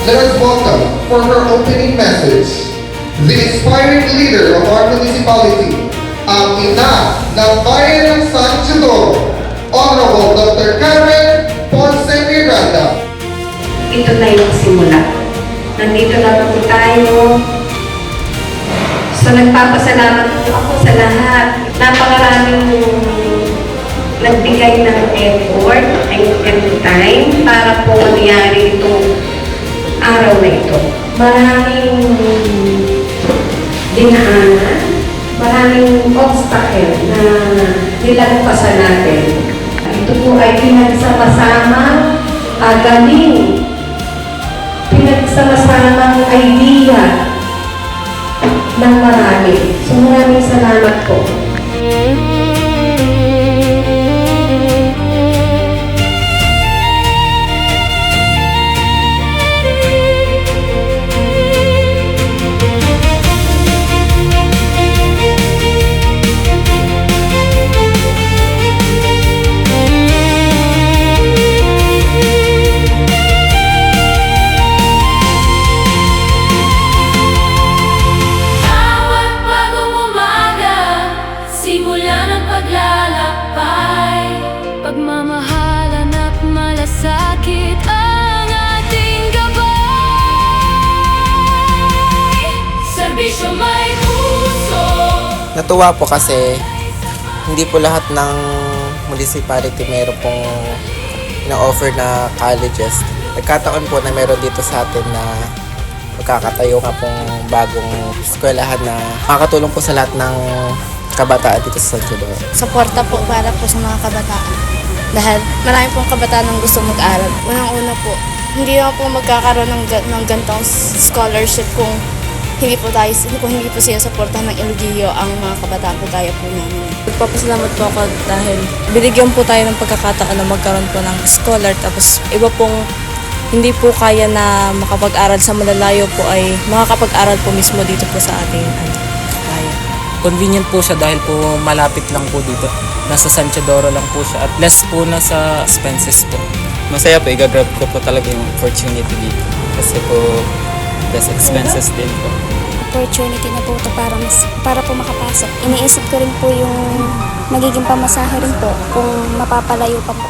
Let us welcome for her opening message, the inspiring leader of our municipality, ang ina ng bayan ng San Isidoro, Honorable Dr. Karen Ponce Miranda. Ito na yung simula. Nandito na po tayo. So nagpapasalamat po ako sa lahat. Napakaraming nagbigay ng effort and time para po mangyari itong araw na ito. Maraming dinaanan, maraming obstacle na nilagpasan natin. Ito po ay pinagsama-sama, galing, pinagsama-samang idea ng marami. So maraming salamat po. Pagmamahalan at malasakit ang ating gabay. Serbisyo may puso. Natuwa po kasi hindi po lahat ng municipality meron pong ina-offer na colleges. Nagkataon po na meron dito sa atin na magkakatayo nga pong bagong eskwelahan na makakatulong po sa lahat ng kabataan dito sa San Isidoro. Suporta po para po sa mga kabataan. Dahil marami pong kabataan ang gusto mag-aral. Unang-una po, hindi na po magkakaroon ng gantong scholarship kung hindi po sila suportahan ng LGU ang mga kabataan po gaya po namin. Nagpapasalamat po ako dahil binigyan po tayo ng pagkakataon na magkaroon po ng scholar, tapos iba pong hindi po kaya na makapag-aral sa malalayo po ay makakapag-aral po mismo dito po sa ating bayan. Convenient po siya dahil po malapit lang po dito. Nasa San Isidoro lang po siya at less po na sa expenses po. Masaya po, i-grab ko po talaga yung opportunity dito. Kasi po, less expenses din po. Opportunity na po ito para po makapasok. Iniisip ko rin po yung magiging pamasahe rin po kung mapapalayo pa po.